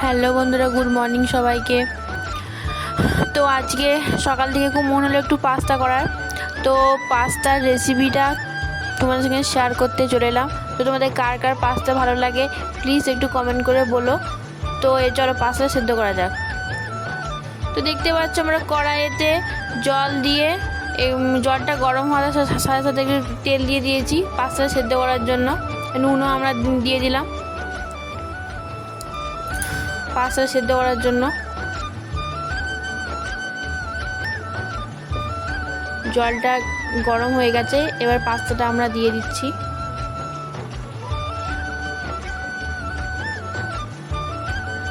Hello বন্ধুরা, good morning সবাইকে। তো আজকে সকাল থেকে খুব মনে হলো একটু পাস্তা করার। তো পাস্তার রেসিপিটা তোমাদের সঙ্গে শেয়ার করতে চলে এলাম। তো তোমাদের কার কার পাস্তা ভালো লাগে প্লিজ একটু কমেন্ট করে বলো। তো চলো পাস্তা সেদ্ধ করা যাক। তো দেখতে পাচ্ছ আমরা কড়াইতে জল দিয়ে জলটা গরম হওয়ার সাথে সাথে একটু তেল দিয়ে দিয়েছি পাস্তা সেদ্ধ করার জন্য। নুনও আমরা দিয়ে দিলাম পাস্তা সেদ্ধ করার জন্য। জলটা গরম হয়ে গেছে, এবার পাস্তাটা আমরা দিয়ে দিচ্ছি।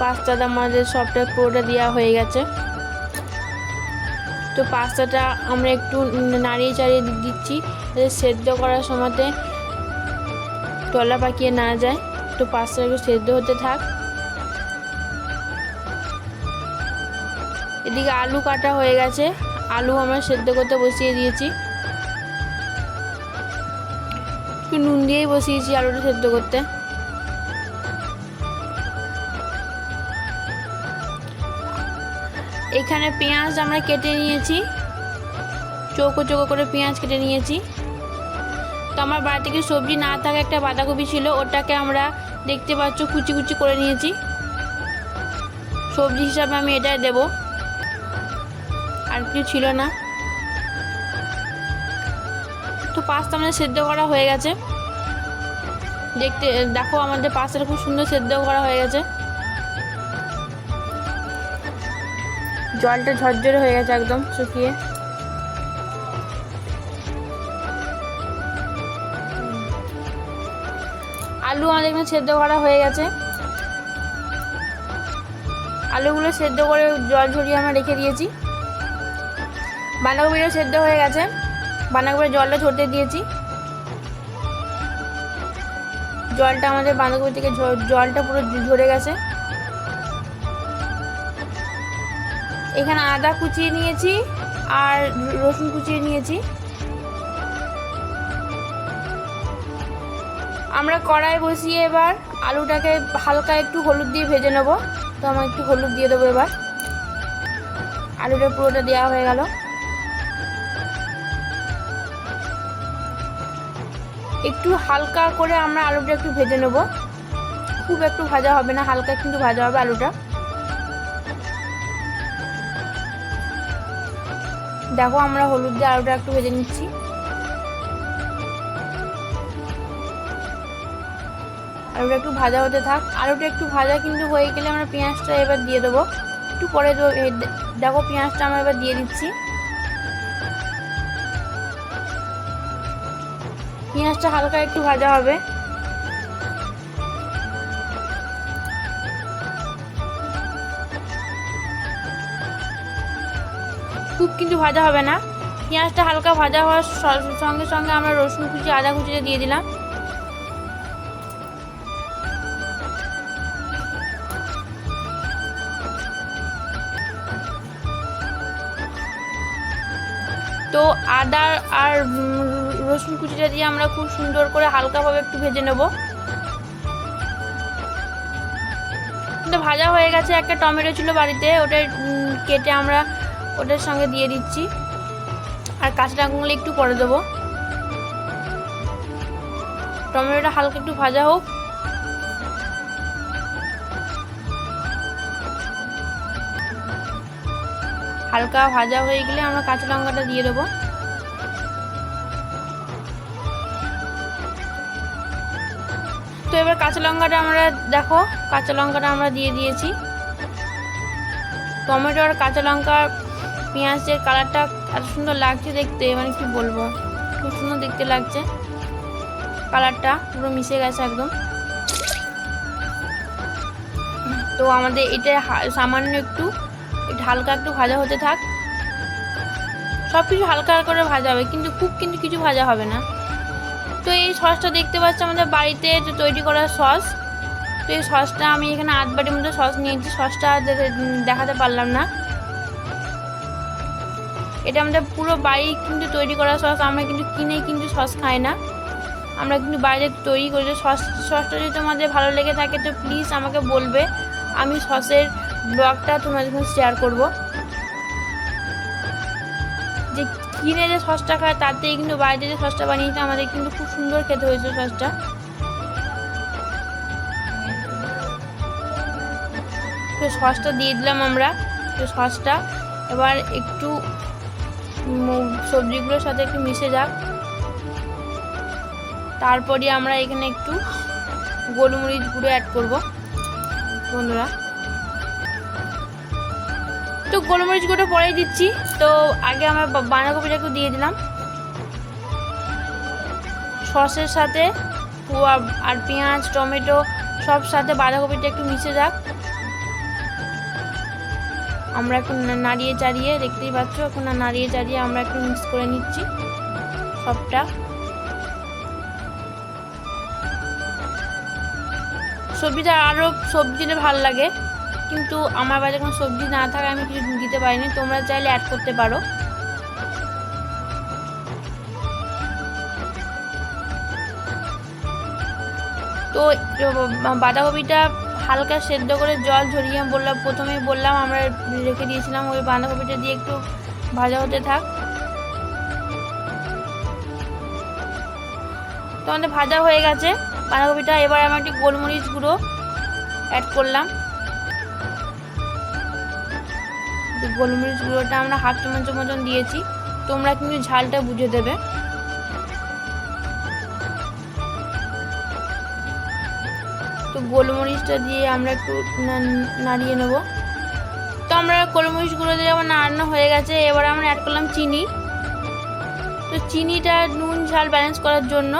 পাস্তাটা আমাদের সবটা পুরোটা দেওয়া হয়ে গেছে। তো পাস্তাটা আমরা একটু নাড়িয়ে চাড়িয়ে দিচ্ছি সেদ্ধ করার সময়তে তলা পাকিয়ে না যায়। তো পাস্তাটা একটু সেদ্ধ হতে থাক। এদিকে আলু কাটা হয়ে গেছে, আলু আমরা সেদ্ধ করতে বসিয়ে দিয়েছি। একটু নুন দিয়েই বসিয়েছি আলুটা সেদ্ধ করতে। এখানে পেঁয়াজ আমরা কেটে নিয়েছি, চৌকো চৌকো করে পেঁয়াজ কেটে নিয়েছি। তো আমার বাড়ি থেকে সবজি না থাকা একটা বাঁধাকপি ছিল, ওটাকে আমরা দেখতে পাচ্ছ কুচি কুচি করে নিয়েছি। সবজি হিসাবে আমি এটাই দেব, আর কিছু ছিল না। তো পাস্তা আমাদের সেদ্ধ করা হয়ে গেছে। দেখো আমাদের পাস্তাটা খুব সুন্দর সেদ্ধ করা হয়ে গেছে। জলটা ঝরঝরে হয়ে গেছে একদম শুকিয়ে। আলু আমাদের এখানে সেদ্ধ করা হয়ে গেছে। আলুগুলো সেদ্ধ করে জল ঝরিয়ে আমরা রেখে দিয়েছি। বাঁধাকপিটা সেদ্ধ হয়ে গেছে, বাঁধাকপির জলটা ঝরতে দিয়েছি। জলটা আমাদের বাঁধাকপি থেকে জলটা পুরো ঝরে গেছে। এখানে আদা কুচিয়ে নিয়েছি আর রসুন কুচিয়ে নিয়েছি। আমরা কড়াই বসিয়ে এবার আলুটাকে হালকা একটু হলুদ দিয়ে ভেজে নেব। তো আমি একটু হলুদ দিয়ে দেবো। এবার আলুটা পুরোটা দেওয়া হয়ে গেল। একটু হালকা করে আমরা আলুটা একটু ভেজে নেব, খুব একটু ভাজা হবে না, হালকা কিন্তু ভাজা হবে আলুটা। দেখো আমরা হলুদ দিয়ে আলুটা একটু ভেজে নিচ্ছি। আলুটা একটু ভাজা হতে থাক। আলুটা একটু ভাজা কিন্তু হয়ে গেলে আমরা পেঁয়াজটা এবার দিয়ে দেবো, একটু পরে দেবো। দেখো পেঁয়াজটা আমরা এবার দিয়ে দিচ্ছি। পেঁয়াজটা হালকা একটু ভাজা হবে। খুব কিন্তু ভাজা হবে না। পেঁয়াজটা হালকা ভাজা হওয়ার সঙ্গে সঙ্গে আমরা রসুন কুচি আদা কুচিটা দিয়ে দিলাম। তো আদা আর রসুন কুচিটা দিয়ে আমরা খুব সুন্দর করে হালকাভাবে একটু ভেজে নেব। ভাজা হয়ে গেছে। একটা টমেটো ছিল বাড়িতে, ওটা কেটে আমরা ওটার সঙ্গে দিয়ে দিচ্ছি। আর কাঁচা লঙ্কাগুলো একটু পরে দেবো। টমেটোটা হালকা একটু ভাজা হোক। হালকা ভাজা হয়ে গেলে আমরা কাঁচা লঙ্কাটা দিয়ে দেবো। তো এবার কাঁচা লঙ্কাটা আমরা দেখো কাঁচা লঙ্কাটা আমরা দিয়ে দিয়েছি। টমেটো আর কাঁচা লঙ্কা পেঁয়াজের কালারটা এত সুন্দর লাগছে দেখতে, মানে কি বলবো, খুব সুন্দর দেখতে লাগছে। কালারটা পুরো মিশে গেছে একদম। তো আমাদের এটা সামান্য একটু হালকা একটু ভাজা হতে থাক। সব কিছু হালকা করে ভাজা হবে, কিন্তু খুব কিন্তু কিছু ভাজা হবে না। তো এই সসটা দেখতে পাচ্ছি আমাদের বাড়িতে তৈরি করা সস। তো এই সসটা আমি এখানে 8 বাটির মধ্যে সস নিয়েছি। সসটা দেখাতে পারলাম না। এটা আমাদের পুরো বাড়ি কিন্তু তৈরি করা সস। আমরা কিন্তু কিনে কিন্তু সস খাই না, আমরা কিন্তু বাইরে তৈরি করি। সসটা যদি তোমাদের ভালো লেগে থাকে তো প্লিজ আমাকে বলবে। আমি সসের ব্লগটা তোমাদের সাথে শেয়ার করব। যে কিনে যে সসটা খায় তার থেকে কিন্তু বাড়িতে যে সসটা বানিয়েছে আমাদের কিন্তু খুব সুন্দর খেতে হয়েছে সসটা। তো সসটা দিয়ে দিলাম আমরা। তো সসটা এবার একটু সবজিগুলোর সাথে একটু মিশে যাক। তারপরে আমরা এখানে একটু গোলমরিচ গুঁড়ো অ্যাড করব বন্ধুরা। তো গোলমরিচ গুঁড়ো পরেই দিচ্ছি। তো আগে আমরা বাঁধাকপিটা একটু দিয়ে দিলাম সসের সাথে, আর পেঁয়াজ টমেটো সব সাথে বাঁধাকপিটা একটু মিশে যাক। আমরা একটু নাড়িয়ে চাড়িয়ে, দেখতেই পাচ্ছ এখন নাড়িয়ে চাড়িয়ে আমরা একটু মিক্স করে নিচ্ছি সবটা। সবজিটা আরও সবজি দিলে ভালো লাগে, কিন্তু আমার বাড়িতে কোনো সবজি না থাকে আমি কিছু দিতে পারিনি, তোমরা চাইলে অ্যাড করতে পারো। তো বাঁধাকপিটা হালকা সেদ্ধ করে জল ঝরিয়ে প্রথমেই বললাম আমরা রেখে দিয়েছিলাম, ওই বাঁধাকপিটা দিয়ে একটু ভাজা হতে থাক। তো আমাদের ভাজা হয়ে গেছে বাঁধাকপিটা। এবার আমি একটু গোলমরিচ গুঁড়ো অ্যাড করলাম। গোলমরিচ গুঁড়োটা আমরা হাফ চামচের মতন দিয়েছি, তোমরা কিন্তু ঝালটা বুঝে দেবে। তো গোলমরিচটা দিয়ে আমরা একটু নাড়িয়ে নেব। তো আমরা গোলমরিচ গুঁড়ো দিয়ে আমার নাড়ানো হয়ে গেছে। এবার আমরা অ্যাড করলাম চিনি। তো চিনিটা নুন ঝাল ব্যালেন্স করার জন্য।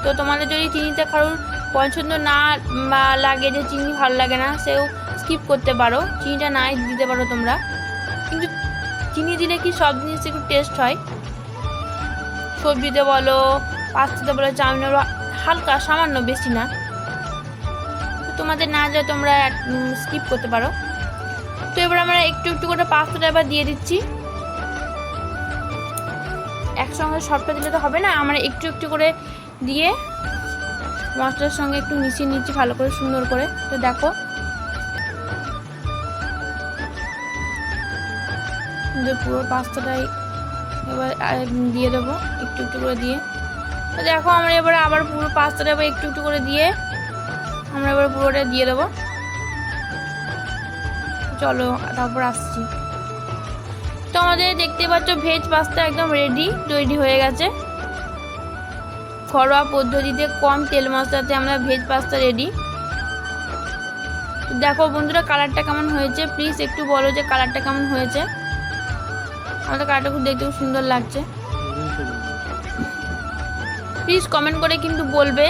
তো তোমাদের যদি চিনিটা কারোর পছন্দ না লাগে, যে চিনি ভালো লাগে না, সেও স্কিপ করতে পারো, চিনিটা নাই দিতে পারো তোমরা। কিন্তু চিনি দিলে কি সব জিনিস একটু টেস্ট হয়, সবজিতে বলো, পাস্তাতে বলো, চাউমিনে বলো, হালকা সামান্য, বেশি না। তোমাদের না যায় তোমরা স্কিপ করতে পারো। তো এবার আমরা একটু একটু করে পাস্তাটা এবার দিয়ে দিচ্ছি। একসঙ্গে সবটা দিলে তো হবে না, আমরা একটু একটু করে দিয়ে মশলার সঙ্গে একটু মিশিয়ে নিচ্ছি ভালো করে, সুন্দর করে। তো দেখো পুরো পাস্তাটাই এবার দিয়ে দেবো একটু একটু করে দিয়ে। তো দেখো আমরা এবার আবার পুরো পাস্তাটা এবার একটু একটু করে দিয়ে আমরা এবার পুরোটা দিয়ে দেবো। চলো তারপর আসছি। তো আমাদের দেখতে পাচ্ছ ভেজ পাস্তা একদম তৈরি হয়ে গেছে। ঘরোয়া পদ্ধতিতে কম তেল মশলাতে আমরা ভেজ পাস্তা রেডি। দেখো বন্ধুরা কালারটা কেমন হয়েছে, প্লিজ একটু বলো যে কালারটা কেমন হয়েছে। আমাদের কালারটা খুব দেখতে খুব সুন্দর লাগছে। প্লিজ কমেন্ট করে কিন্তু বলবে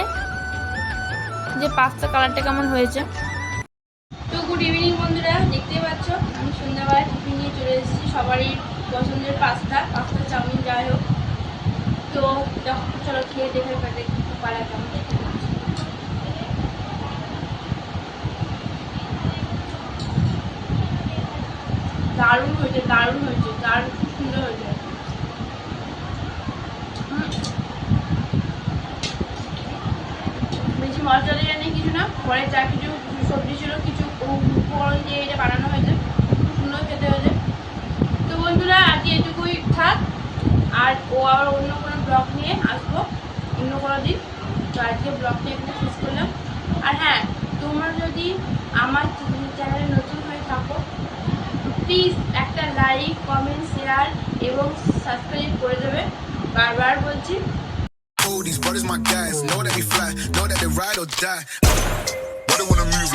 যে পাস্তা কালারটা কেমন হয়েছে। তো গুড ইভিনিং বন্ধুরা, দেখতেই পাচ্ছ আমি সন্ধ্যাবেলা টিফিন নিয়ে চলে এসেছি সবারই পছন্দের পাস্তা চাউমিন যাই হোক। তো চলো খেয়ে দেখে পারা কেমন দারুণ হয়েছে, দারুণ খুব সুন্দর হয়েছে। বেশি মশলা দিয়ে নেই কিছু না, পরে যা কিছু সবজি ছিল কিছু উপকরণ দিয়ে এটা বানানো হয়েছে, খুব সুন্দর খেতে হয়েছে। তো বন্ধুরা আজকে এটুকুই থাক, আর আবার অন্য কোনো ব্লগ নিয়ে আসবো অন্য কোনো দিন। তো আজকে ব্লগটা এখানে শেষ করলাম। আর হ্যাঁ, তোমরা যদি আমার চ্যানেলে নতুন হয়ে থাকো প্লিজ একটা লাইক, কমেন্ট, শেয়ার এবং সাবস্ক্রাইব করে দেবে, বারবার বলছি। These brothers my guys, know that we fly, know that they ride or die. What they wanna move